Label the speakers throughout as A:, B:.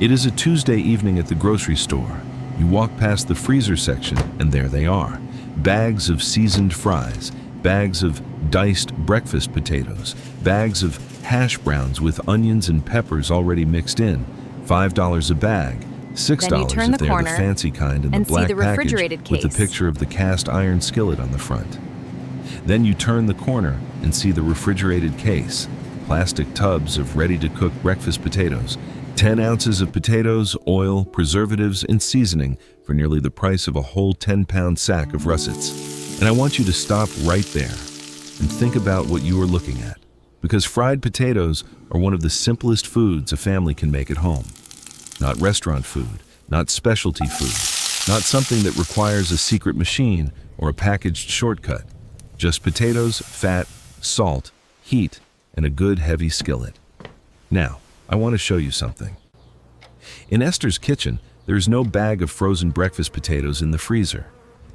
A: It is a Tuesday evening at the grocery store. You walk past the freezer section, and there they are. Bags of seasoned fries, bags of diced breakfast potatoes, bags of hash browns with onions and peppers already mixed in. $5 a bag, $6 if they're the fancy kind in the black package with the picture of the cast iron skillet on the front. Then you turn the corner and see the refrigerated case, plastic tubs of ready-to-cook breakfast potatoes, 10 ounces of potatoes, oil, preservatives, and seasoning for nearly the price of a whole 10-pound sack of russets. And I want you to stop right there and think about what you are looking at, because fried potatoes are one of the simplest foods a family can make at home. Not restaurant food, not specialty food, not something that requires a secret machine or a packaged shortcut. Just potatoes, fat, salt, heat, and a good heavy skillet. Now, I want to show you something. In Esther's kitchen, there is no bag of frozen breakfast potatoes in the freezer.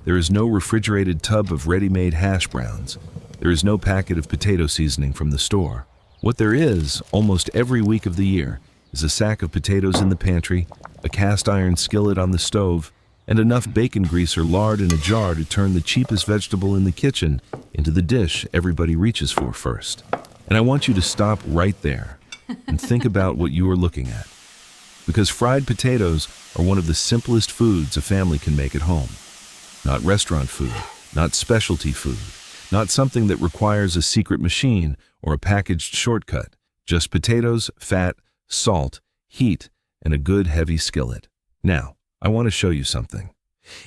A: There is no refrigerated tub of ready-made hash browns. There is no packet of potato seasoning from the store. What there is, almost every week of the year, is a sack of potatoes in the pantry, a cast iron skillet on the stove, and enough bacon grease or lard in a jar to turn the cheapest vegetable in the kitchen into the dish everybody reaches for first. And I want you to stop right there and think about what you are looking at. Because fried potatoes are one of the simplest foods a family can make at home. Not restaurant food, not specialty food, not something that requires a secret machine or a packaged shortcut. Just potatoes, fat, salt, heat, and a good heavy skillet. Now, I want to show you something.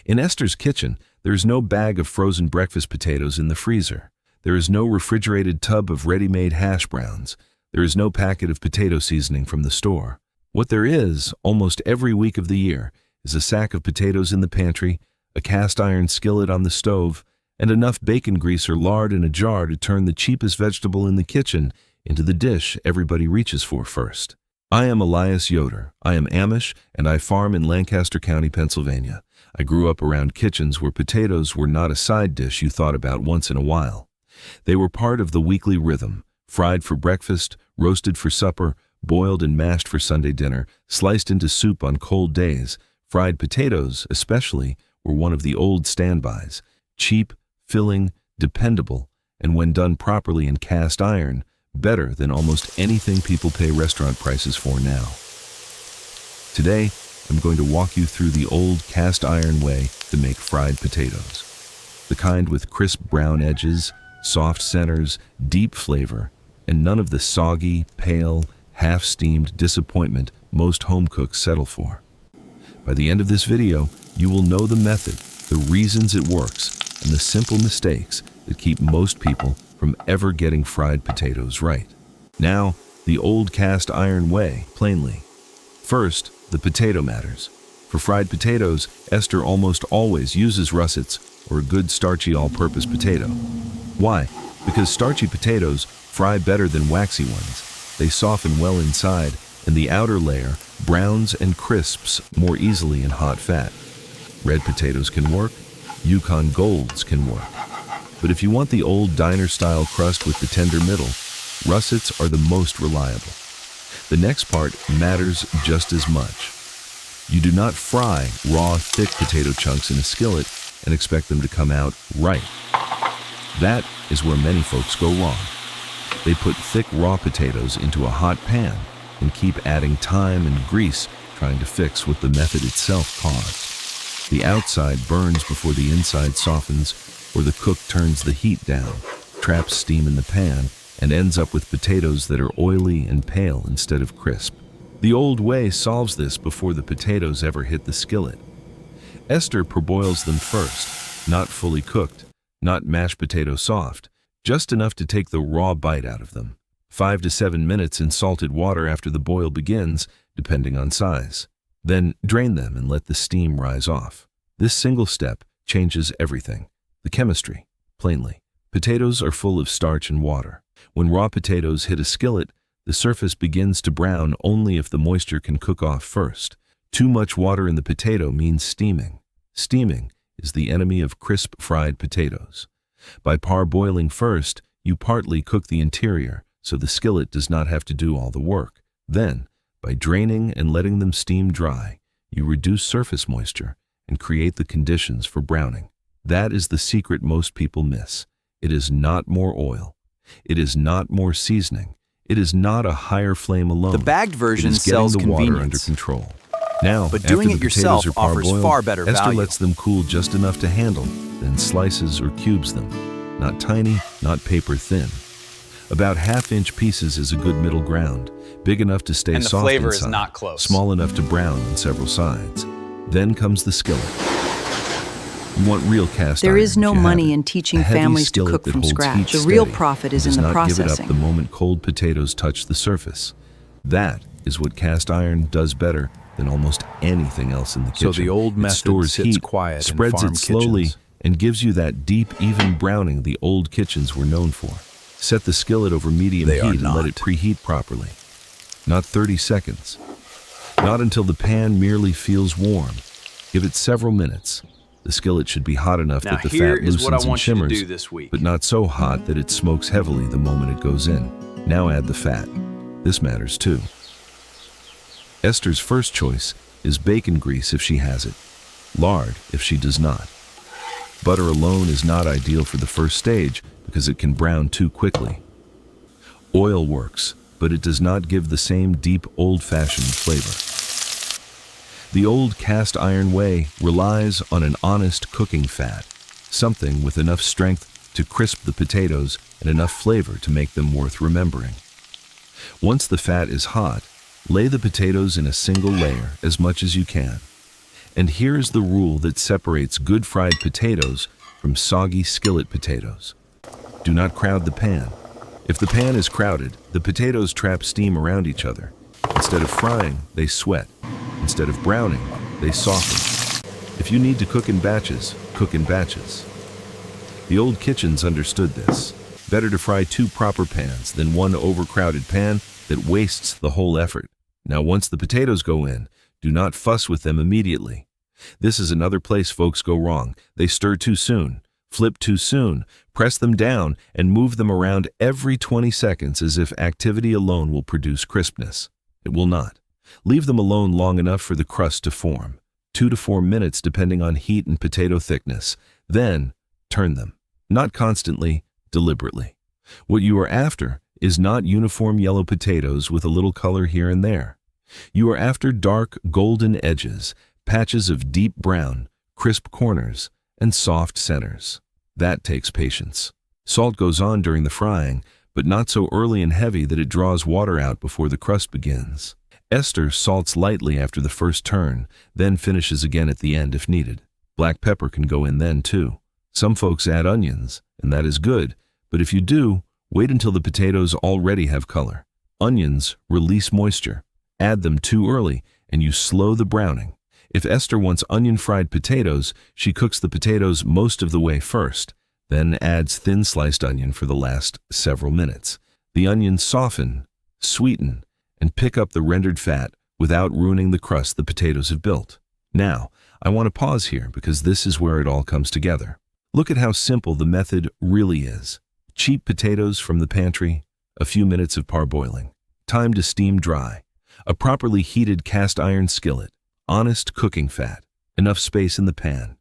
A: In Esther's kitchen, there is no bag of frozen breakfast potatoes in the freezer. There is no refrigerated tub of ready-made hash browns. There is no packet of potato seasoning from the store. What there is, almost every week of the year, is a sack of potatoes in the pantry, a cast iron skillet on the stove, and enough bacon grease or lard in a jar to turn the cheapest vegetable in the kitchen into the dish everybody reaches for first. I am Elias Yoder. I am Amish, and I farm in Lancaster County, Pennsylvania. I grew up around kitchens where potatoes were not a side dish you thought about once in a while. They were part of the weekly rhythm, fried for breakfast, roasted for supper, boiled and mashed for Sunday dinner, sliced into soup on cold days. Fried potatoes, especially, were one of the old standbys, cheap, filling, dependable, and when done properly in cast iron, better than almost anything people pay restaurant prices for now. Today, I'm going to walk you through the old cast iron way to make fried potatoes. The kind with crisp brown edges, soft centers, deep flavor, and none of the soggy, pale, half-steamed disappointment most home cooks settle for. By the end of this video, you will know the method, the reasons it works, and the simple mistakes that keep most people from ever getting fried potatoes right. Now, the old cast iron way, plainly. First, the potato matters. For fried potatoes, Esther almost always uses russets or a good starchy all-purpose potato. Why? Because starchy potatoes fry better than waxy ones. They soften well inside, and the outer layer browns and crisps more easily in hot fat. Red potatoes can work, Yukon Golds can work. But if you want the old diner-style crust with the tender middle, russets are the most reliable. The next part matters just as much. You do not fry raw, thick potato chunks in a skillet and expect them to come out right. That is where many folks go wrong. They put thick raw potatoes into a hot pan and keep adding time and grease trying to fix what the method itself caused. The outside burns before the inside softens, or the cook turns the heat down, traps steam in the pan, and ends up with potatoes that are oily and pale instead of crisp. The old way solves this before the potatoes ever hit the skillet. Esther parboils them first, not fully cooked, not mashed potato soft, just enough to take the raw bite out of them. 5 to 7 minutes in salted water after the boil begins, depending on size. Then drain them and let the steam rise off. This single step changes everything. The chemistry, plainly. Potatoes are full of starch and water. When raw potatoes hit a skillet, the surface begins to brown only if the moisture can cook off first. Too much water in the potato means steaming. Steaming is the enemy of crisp fried potatoes. By parboiling first, you partly cook the interior, so the skillet does not have to do all the work. Then, By draining and letting them steam dry, you reduce surface moisture and create the conditions for browning. That is the secret most people miss. It is not more oil. It is not more seasoning. It is not a higher flame alone.
B: The bagged version sells
A: getting the water under
B: convenience.
A: control. Now,
B: But doing
A: after
B: it
A: the
B: yourself
A: potatoes are
B: offers
A: parboiled,
B: far better
A: Esther
B: value.
A: lets them cool just enough to handle, then slices or cubes them. Not tiny, not paper thin. About half-inch pieces is a good middle ground, big enough to stay
B: And the
A: soft
B: flavor
A: inside,
B: is not close.
A: small enough to brown on several sides. Then comes the skillet. You want real cast
C: There
A: iron
C: is
A: if
C: no
A: you have
C: money
A: it.
C: in teaching
A: A heavy
C: families to
A: skillet
C: cook
A: that
C: from
A: holds
C: scratch.
A: heat
C: The real
A: steady
C: profit is
A: and
C: in the
A: does not give it up
C: processing.
A: the moment cold potatoes touch the surface. That is what cast iron does better than almost anything else in the kitchen.
D: So the old
A: It
D: method
A: stores
D: sits
A: heat,
D: quiet in
A: spreads
D: farm
A: it slowly,
D: kitchens.
A: and gives you that deep, even browning the old kitchens were known for. Set the skillet over medium
D: They are
A: heat and let it
D: not.
A: preheat properly. Not 30 seconds. Not until the pan merely feels warm. Give it several minutes. The skillet should be hot enough
B: Now
A: that the
B: here
A: fat
B: is
A: loosens
B: what I
A: and
B: want you to
A: shimmers,
B: do this week.
A: but not so hot that it smokes heavily the moment it goes in. Now add the fat. This matters too. Esther's first choice is bacon grease if she has it, lard if she does not. Butter alone is not ideal for the first stage because it can brown too quickly. Oil works, but it does not give the same deep old-fashioned flavor. The old cast iron way relies on an honest cooking fat, something with enough strength to crisp the potatoes and enough flavor to make them worth remembering. Once the fat is hot, lay the potatoes in a single layer as much as you can. And here is the rule that separates good fried potatoes from soggy skillet potatoes. Do not crowd the pan. If the pan is crowded, the potatoes trap steam around each other. Instead of frying, they sweat. Instead of browning, they soften. If you need to cook in batches, cook in batches. The old kitchens understood this. Better to fry two proper pans than one overcrowded pan that wastes the whole effort. Now, once the potatoes go in, do not fuss with them immediately. This is another place folks go wrong. They stir too soon, flip too soon, press them down, and move them around every 20 seconds as if activity alone will produce crispness. It will not. Leave them alone long enough for the crust to form, 2 to 4 minutes depending on heat and potato thickness. Then, turn them. Not constantly, deliberately. What you are after is not uniform yellow potatoes with a little color here and there. You are after dark, golden edges, patches of deep brown, crisp corners, and soft centers. That takes patience. Salt goes on during the frying, but not so early and heavy that it draws water out before the crust begins. Esther salts lightly after the first turn, then finishes again at the end if needed. Black pepper can go in then too. Some folks add onions, and that is good, but if you do, wait until the potatoes already have color. Onions release moisture. Add them too early, and you slow the browning. If Esther wants onion-fried potatoes, she cooks the potatoes most of the way first, then adds thin sliced onion for the last several minutes. The onions soften, sweeten, and pick up the rendered fat without ruining the crust the potatoes have built. Now, I want to pause here because this is where it all comes together. Look at how simple the method really is. Cheap potatoes from the pantry, a few minutes of parboiling, time to steam dry, a properly heated cast iron skillet, honest cooking fat, enough space in the pan,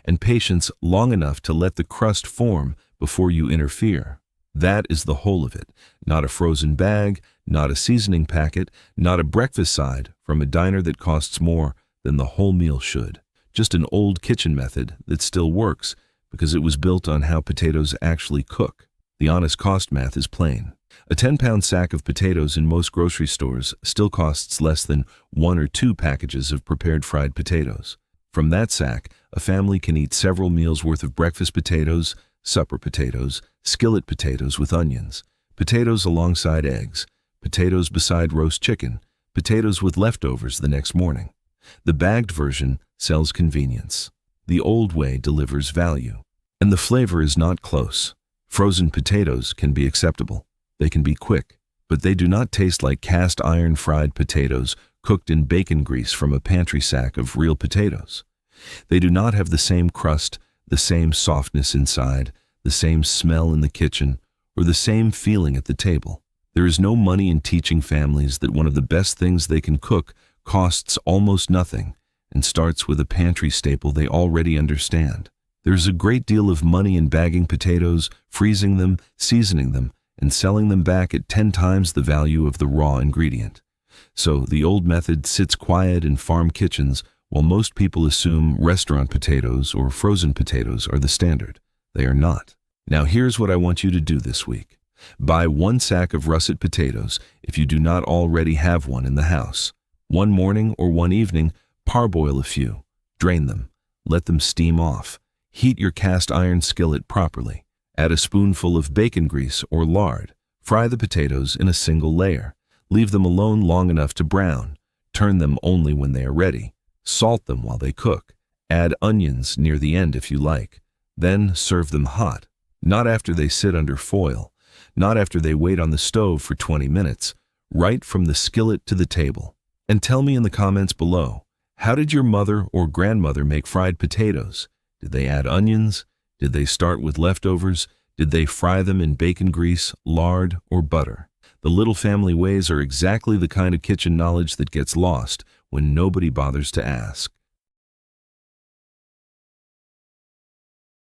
A: and patience long enough to let the crust form before you interfere. That is the whole of it, not a frozen bag, not a seasoning packet, not a breakfast side from a diner that costs more than the whole meal should. Just an old kitchen method that still works because it was built on how potatoes actually cook. The honest cost math is plain. A 10-pound sack of potatoes in most grocery stores still costs less than 1 or 2 packages of prepared fried potatoes. From that sack, a family can eat several meals worth of breakfast potatoes, supper potatoes, skillet potatoes with onions, potatoes alongside eggs, potatoes beside roast chicken, potatoes with leftovers the next morning. The bagged version sells convenience. The old way delivers value. And the flavor is not close. Frozen potatoes can be acceptable. They can be quick, but they do not taste like cast iron fried potatoes cooked in bacon grease from a pantry sack of real potatoes. They do not have the same crust, the same softness inside, the same smell in the kitchen, or the same feeling at the table. There is no money in teaching families that one of the best things they can cook costs almost nothing and starts with a pantry staple they already understand. There's a great deal of money in bagging potatoes, freezing them, seasoning them, and selling them back at 10 times the value of the raw ingredient. So the old method sits quiet in farm kitchens while most people assume restaurant potatoes or frozen potatoes are the standard. They are not. Now here's what I want you to do this week. Buy 1 sack of russet potatoes if you do not already have one in the house. One morning or one evening, parboil a few. Drain them. Let them steam off. Heat your cast iron skillet properly. Add a spoonful of bacon grease or lard. Fry the potatoes in a single layer. Leave them alone long enough to brown. Turn them only when they are ready. Salt them while they cook. Add onions near the end if you like. Then serve them hot. Not after they sit under foil. Not after they wait on the stove for 20 minutes. Right from the skillet to the table. And tell me in the comments below, how did your mother or grandmother make fried potatoes? Did they add onions? Did they start with leftovers? Did they fry them in bacon grease, lard, or butter? The little family ways are exactly the kind of kitchen knowledge that gets lost when nobody bothers to ask.